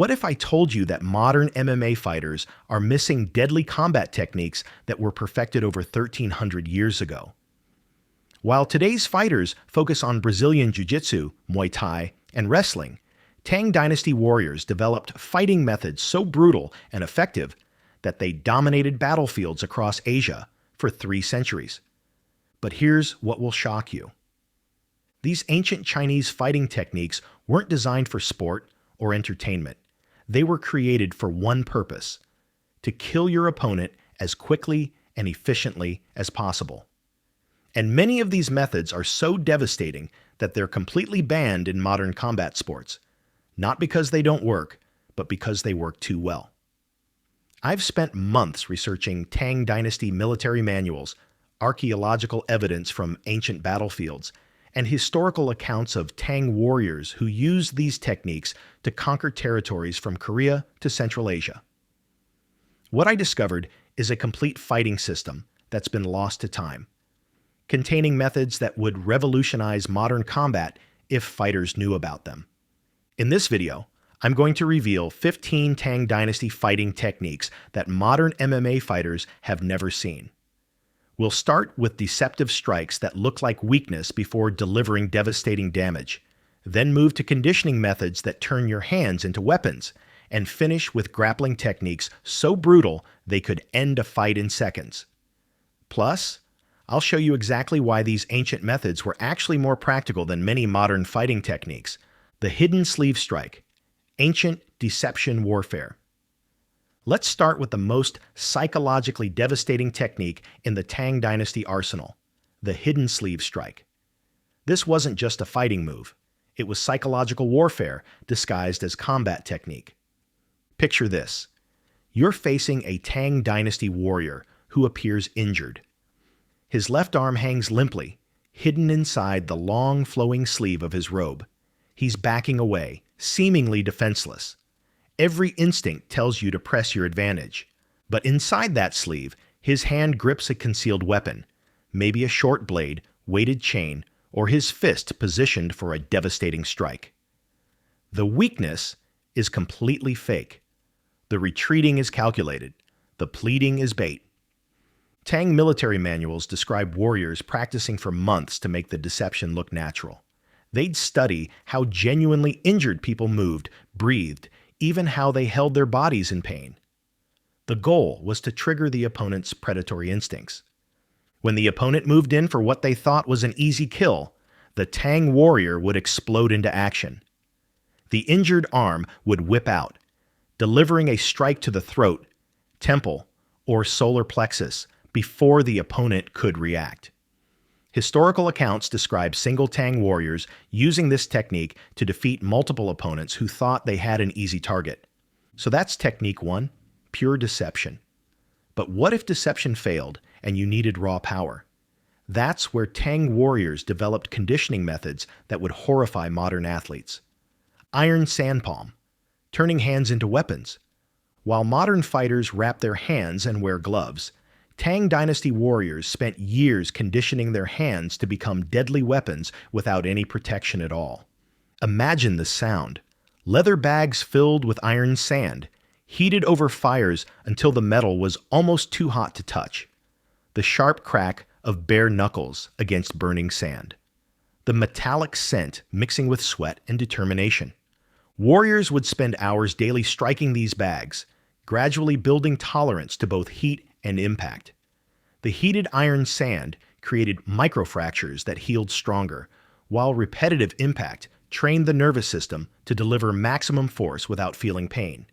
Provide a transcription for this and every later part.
What if I told you that modern MMA fighters are missing deadly combat techniques that were perfected over 1,300 years ago? While today's fighters focus on Brazilian Jiu-Jitsu, Muay Thai, and wrestling, Tang Dynasty warriors developed fighting methods so brutal and effective that they dominated battlefields across Asia for 3 centuries. But here's what will shock you. These ancient Chinese fighting techniques weren't designed for sport or entertainment. They were created for one purpose: to kill your opponent as quickly and efficiently as possible. And many of these methods are so devastating that they're completely banned in modern combat sports, not because they don't work, but because they work too well. I've spent months researching Tang Dynasty military manuals, archaeological evidence from ancient battlefields, and historical accounts of Tang warriors who used these techniques to conquer territories from Korea to Central Asia. What I discovered is a complete fighting system that's been lost to time, containing methods that would revolutionize modern combat if fighters knew about them. In this video, I'm going to reveal 15 Tang Dynasty fighting techniques that modern MMA fighters have never seen. We'll start with deceptive strikes that look like weakness before delivering devastating damage, then move to conditioning methods that turn your hands into weapons, and finish with grappling techniques so brutal they could end a fight in seconds. Plus, I'll show you exactly why these ancient methods were actually more practical than many modern fighting techniques. The hidden sleeve strike, ancient deception warfare. Let's start with the most psychologically devastating technique in the Tang Dynasty arsenal, the hidden sleeve strike. This wasn't just a fighting move. It was psychological warfare disguised as combat technique. Picture this. You're facing a Tang Dynasty warrior who appears injured. His left arm hangs limply, hidden inside the long flowing sleeve of his robe. He's backing away, seemingly defenseless. Every instinct tells you to press your advantage. But inside that sleeve, his hand grips a concealed weapon, maybe a short blade, weighted chain, or his fist positioned for a devastating strike. The weakness is completely fake. The retreating is calculated. The pleading is bait. Tang military manuals describe warriors practicing for months to make the deception look natural. They'd study how genuinely injured people moved, breathed, even how they held their bodies in pain. The goal was to trigger the opponent's predatory instincts. When the opponent moved in for what they thought was an easy kill, the Tang warrior would explode into action. The injured arm would whip out, delivering a strike to the throat, temple, or solar plexus before the opponent could react. Historical accounts describe single Tang warriors using this technique to defeat multiple opponents who thought they had an easy target. So that's technique 1, pure deception. But what if deception failed and you needed raw power? That's where Tang warriors developed conditioning methods that would horrify modern athletes. Iron sandpalm, turning hands into weapons. While modern fighters wrap their hands and wear gloves, Tang Dynasty warriors spent years conditioning their hands to become deadly weapons without any protection at all. Imagine the sound. Leather bags filled with iron sand, heated over fires until the metal was almost too hot to touch. The sharp crack of bare knuckles against burning sand. The metallic scent mixing with sweat and determination. Warriors would spend hours daily striking these bags, gradually building tolerance to both heat and impact. The heated iron sand created microfractures that healed stronger, while repetitive impact trained the nervous system to deliver maximum force without feeling pain.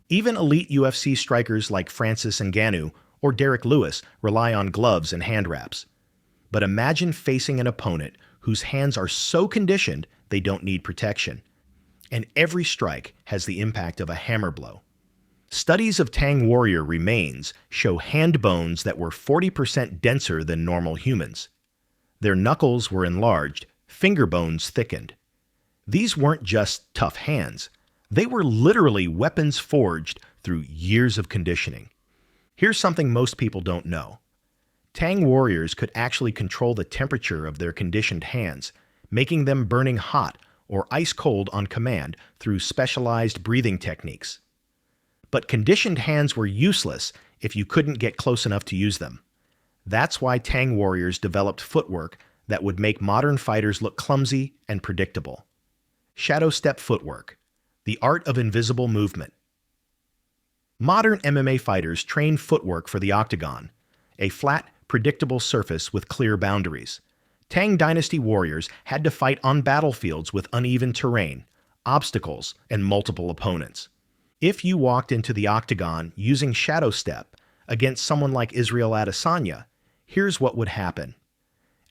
Even elite UFC strikers like Francis Ngannou or Derek Lewis rely on gloves and hand wraps. But imagine facing an opponent whose hands are so conditioned they don't need protection. And every strike has the impact of a hammer blow. Studies of Tang warrior remains show hand bones that were 40% denser than normal humans. Their knuckles were enlarged, finger bones thickened. These weren't just tough hands. They were literally weapons forged through years of conditioning. Here's something most people don't know. Tang warriors could actually control the temperature of their conditioned hands, making them burning hot or ice cold on command through specialized breathing techniques. But conditioned hands were useless if you couldn't get close enough to use them. That's why Tang warriors developed footwork that would make modern fighters look clumsy and predictable. Shadow step footwork, the art of invisible movement. Modern MMA fighters train footwork for the octagon, a flat, predictable surface with clear boundaries. Tang Dynasty warriors had to fight on battlefields with uneven terrain, obstacles, and multiple opponents. If you walked into the octagon using shadow step against someone like Israel Adesanya, here's what would happen.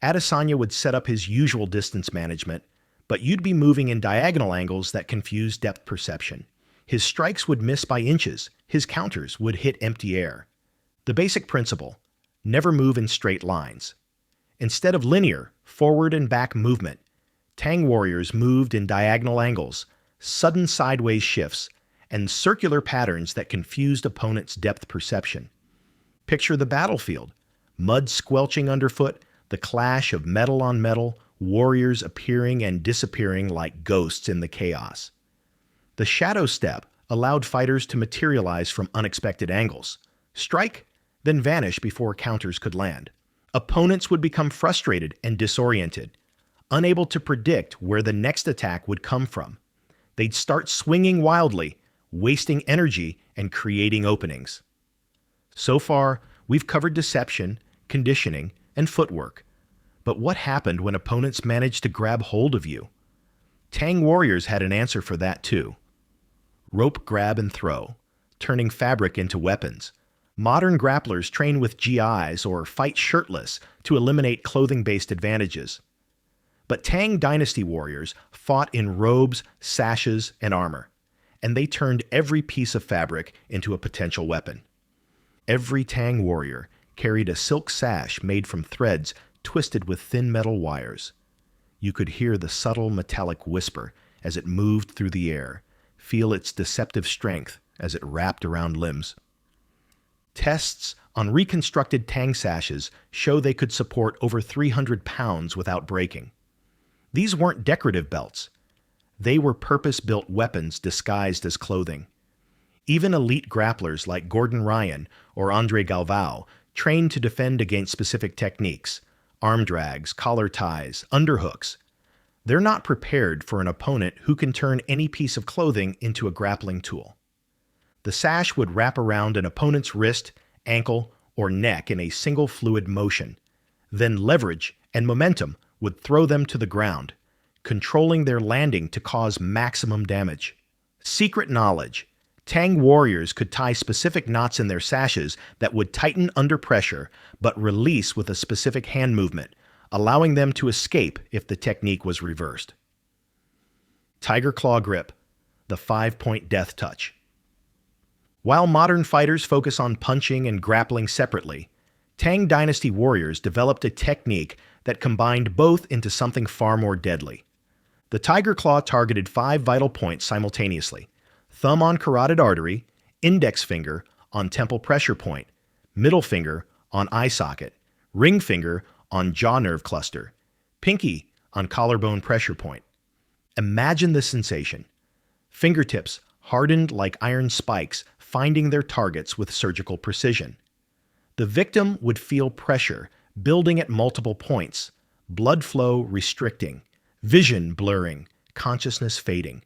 Adesanya would set up his usual distance management, but you'd be moving in diagonal angles that confuse depth perception. His strikes would miss by inches, his counters would hit empty air. The basic principle: never move in straight lines. Instead of linear, forward and back movement, Tang warriors moved in diagonal angles, sudden sideways shifts, and circular patterns that confused opponents' depth perception. Picture the battlefield: mud squelching underfoot, the clash of metal on metal, warriors appearing and disappearing like ghosts in the chaos. The shadow step allowed fighters to materialize from unexpected angles, strike, then vanish before counters could land. Opponents would become frustrated and disoriented, unable to predict where the next attack would come from. They'd start swinging wildly, wasting energy and creating openings. So far, we've covered deception, conditioning, and footwork. But what happened when opponents managed to grab hold of you? Tang warriors had an answer for that too. Rope grab and throw, turning fabric into weapons. Modern grapplers train with GIs or fight shirtless to eliminate clothing-based advantages. But Tang Dynasty warriors fought in robes, sashes, and armor, and they turned every piece of fabric into a potential weapon. Every Tang warrior carried a silk sash made from threads twisted with thin metal wires. You could hear the subtle metallic whisper as it moved through the air, feel its deceptive strength as it wrapped around limbs. Tests on reconstructed Tang sashes show they could support over 300 pounds without breaking. These weren't decorative belts. They were purpose-built weapons disguised as clothing. Even elite grapplers like Gordon Ryan or Andre Galvao trained to defend against specific techniques: arm drags, collar ties, underhooks. They're not prepared for an opponent who can turn any piece of clothing into a grappling tool. The sash would wrap around an opponent's wrist, ankle, or neck in a single fluid motion. Then leverage and momentum would throw them to the ground, controlling their landing to cause maximum damage. Secret knowledge: Tang warriors could tie specific knots in their sashes that would tighten under pressure but release with a specific hand movement, allowing them to escape if the technique was reversed. Tiger claw grip, the 5-point death touch. While modern fighters focus on punching and grappling separately, Tang Dynasty warriors developed a technique that combined both into something far more deadly. The tiger claw targeted 5 vital points simultaneously: thumb on carotid artery, index finger on temple pressure point, middle finger on eye socket, ring finger on jaw nerve cluster, pinky on collarbone pressure point. Imagine the sensation: fingertips hardened like iron spikes, finding their targets with surgical precision. The victim would feel pressure building at multiple points, blood flow restricting, vision blurring, consciousness fading.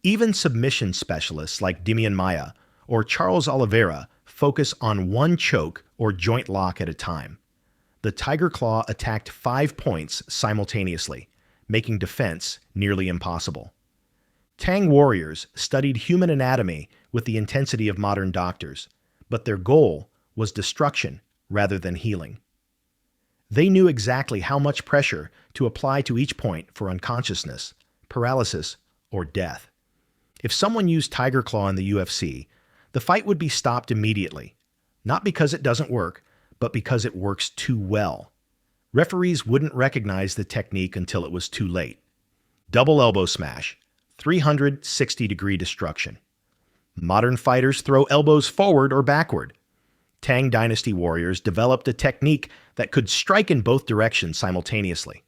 Even submission specialists like Demian Maia or Charles Oliveira focus on one choke or joint lock at a time. The tiger claw attacked 5 points simultaneously, making defense nearly impossible. Tang warriors studied human anatomy with the intensity of modern doctors, but their goal was destruction rather than healing. They knew exactly how much pressure to apply to each point for unconsciousness, paralysis, or death. If someone used tiger claw in the UFC, the fight would be stopped immediately, not because it doesn't work, but because it works too well. Referees wouldn't recognize the technique until it was too late. Double elbow smash, 360-degree destruction. Modern fighters throw elbows forward or backward. Tang Dynasty warriors developed a technique that could strike in both directions simultaneously.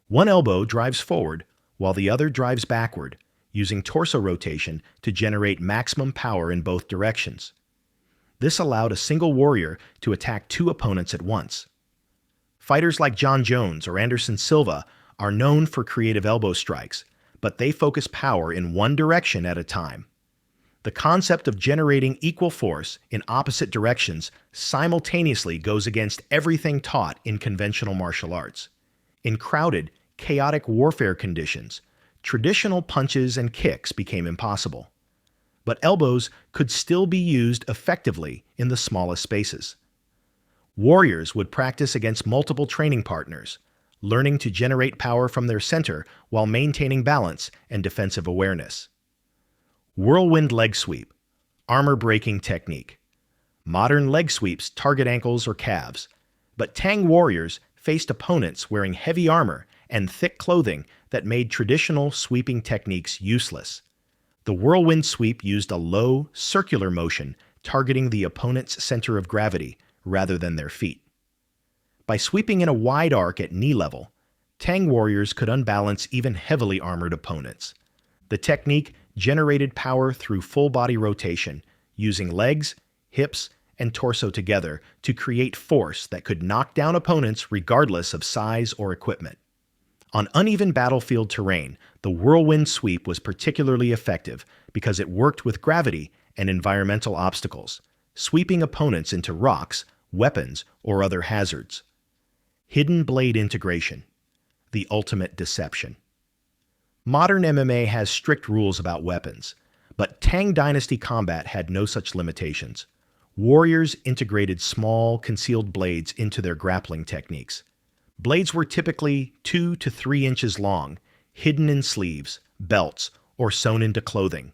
One elbow drives forward, while the other drives backward, using torso rotation to generate maximum power in both directions. This allowed a single warrior to attack two opponents at once. Fighters like John Jones or Anderson Silva are known for creative elbow strikes, but they focus power in one direction at a time. The concept of generating equal force in opposite directions simultaneously goes against everything taught in conventional martial arts. In crowded, chaotic warfare conditions, traditional punches and kicks became impossible. But elbows could still be used effectively in the smallest spaces. Warriors would practice against multiple training partners, learning to generate power from their center while maintaining balance and defensive awareness. Whirlwind leg sweep, armor-breaking technique. Modern leg sweeps target ankles or calves, but Tang warriors faced opponents wearing heavy armor and thick clothing that made traditional sweeping techniques useless. The whirlwind sweep used a low, circular motion targeting the opponent's center of gravity rather than their feet. By sweeping in a wide arc at knee level, Tang warriors could unbalance even heavily armored opponents. The technique generated power through full body rotation, using legs, hips, and torso together to create force that could knock down opponents regardless of size or equipment. On uneven battlefield terrain, the whirlwind sweep was particularly effective because it worked with gravity and environmental obstacles, sweeping opponents into rocks, weapons, or other hazards. Hidden blade integration, the ultimate deception. Modern MMA has strict rules about weapons, but Tang Dynasty combat had no such limitations. Warriors integrated small, concealed blades into their grappling techniques. Blades were typically 2 to 3 inches long, hidden in sleeves, belts, or sewn into clothing.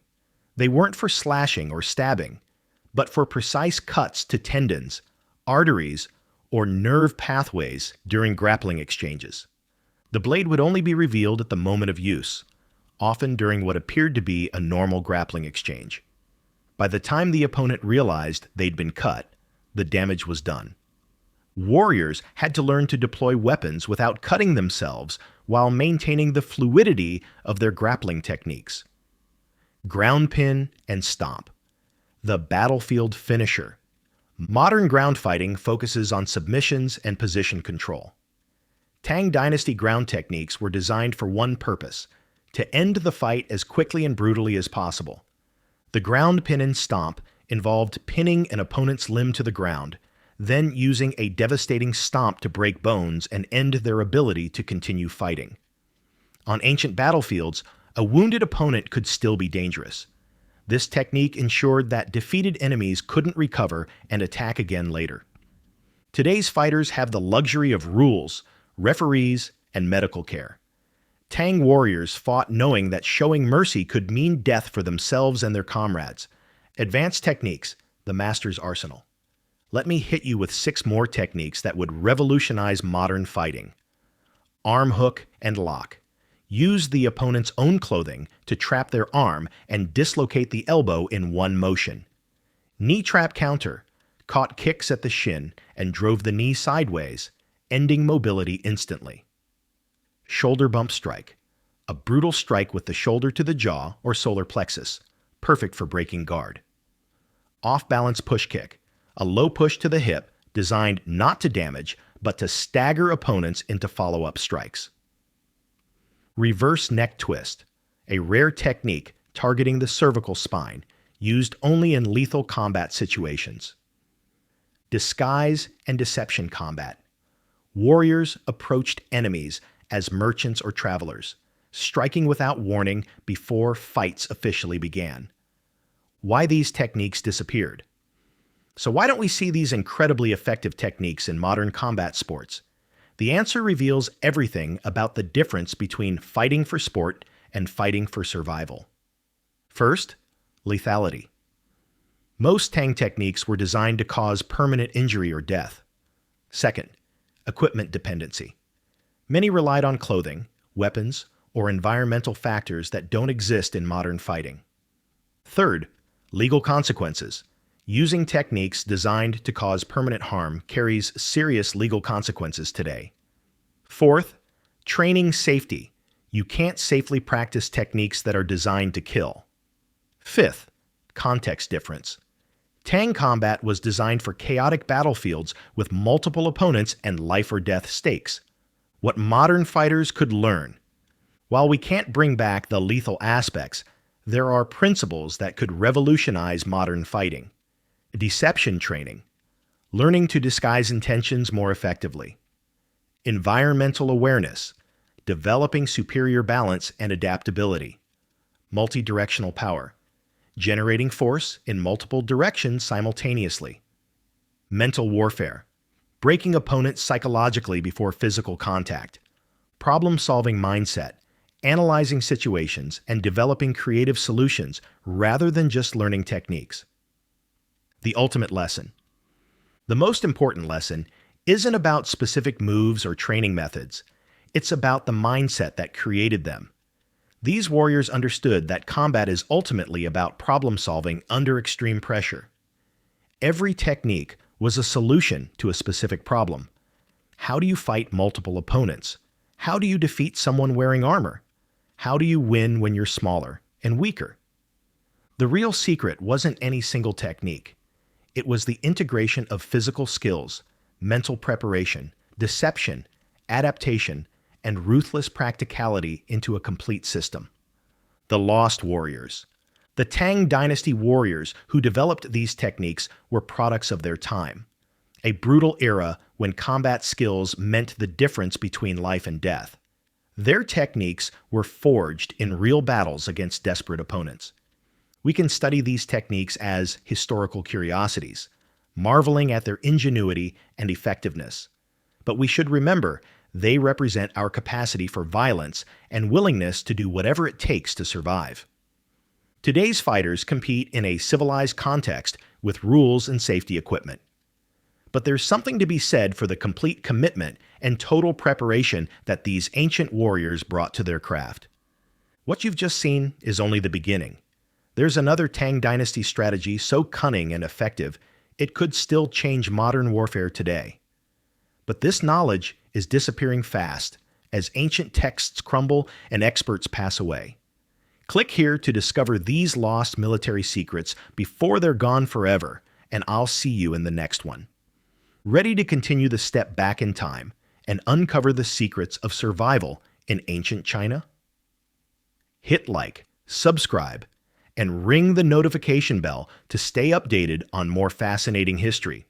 They weren't for slashing or stabbing, but for precise cuts to tendons, arteries, or nerve pathways during grappling exchanges. The blade would only be revealed at the moment of use, often during what appeared to be a normal grappling exchange. By the time the opponent realized they'd been cut, the damage was done. Warriors had to learn to deploy weapons without cutting themselves while maintaining the fluidity of their grappling techniques. Ground pin and stomp, the battlefield finisher. Modern ground fighting focuses on submissions and position control. Tang Dynasty ground techniques were designed for one purpose: to end the fight as quickly and brutally as possible. The ground pin and stomp involved pinning an opponent's limb to the ground, then using a devastating stomp to break bones and end their ability to continue fighting. On ancient battlefields, a wounded opponent could still be dangerous. This technique ensured that defeated enemies couldn't recover and attack again later. Today's fighters have the luxury of rules, referees, and medical care. Tang warriors fought knowing that showing mercy could mean death for themselves and their comrades. Advanced techniques, the master's arsenal. Let me hit you with 6 more techniques that would revolutionize modern fighting. Arm hook and lock. Use the opponent's own clothing to trap their arm and dislocate the elbow in one motion. Knee trap counter. Caught kicks at the shin and drove the knee sideways, ending mobility instantly. Shoulder bump strike. A brutal strike with the shoulder to the jaw or solar plexus, perfect for breaking guard. Off-balance push kick. A low push to the hip designed not to damage, but to stagger opponents into follow-up strikes. Reverse neck twist. A rare technique targeting the cervical spine, used only in lethal combat situations. Disguise and deception combat. Warriors approached enemies as merchants or travelers, striking without warning before fights officially began. Why these techniques disappeared? So why don't we see these incredibly effective techniques in modern combat sports? The answer reveals everything about the difference between fighting for sport and fighting for survival. First, lethality. Most Tang techniques were designed to cause permanent injury or death. Second, equipment dependency. Many relied on clothing, weapons, or environmental factors that don't exist in modern fighting. Third, legal consequences. Using techniques designed to cause permanent harm carries serious legal consequences today. Fourth, training safety. You can't safely practice techniques that are designed to kill. Fifth, context difference. Tang combat was designed for chaotic battlefields with multiple opponents and life or death stakes. What modern fighters could learn. While we can't bring back the lethal aspects, there are principles that could revolutionize modern fighting. Deception training. Learning to disguise intentions more effectively. Environmental awareness. Developing superior balance and adaptability. Multidirectional power. Generating force in multiple directions simultaneously. Mental warfare. Breaking opponents psychologically before physical contact. Problem-solving mindset. Analyzing situations and developing creative solutions rather than just learning techniques. The ultimate lesson. The most important lesson isn't about specific moves or training methods. It's about the mindset that created them. These warriors understood that combat is ultimately about problem-solving under extreme pressure. Every technique was a solution to a specific problem. How do you fight multiple opponents? How do you defeat someone wearing armor? How do you win when you're smaller and weaker? The real secret wasn't any single technique. It was the integration of physical skills, mental preparation, deception, adaptation, and ruthless practicality into a complete system. The Lost Warriors. The Tang Dynasty warriors who developed these techniques were products of their time, a brutal era when combat skills meant the difference between life and death. Their techniques were forged in real battles against desperate opponents. We can study these techniques as historical curiosities, marveling at their ingenuity and effectiveness. But we should remember they represent our capacity for violence and willingness to do whatever it takes to survive. Today's fighters compete in a civilized context with rules and safety equipment. But there's something to be said for the complete commitment and total preparation that these ancient warriors brought to their craft. What you've just seen is only the beginning. There's another Tang Dynasty strategy so cunning and effective, it could still change modern warfare today. But this knowledge is disappearing fast as ancient texts crumble and experts pass away. Click here to discover these lost military secrets before they're gone forever, and I'll see you in the next one. Ready to continue the step back in time and uncover the secrets of survival in ancient China? Hit like, subscribe, and ring the notification bell to stay updated on more fascinating history.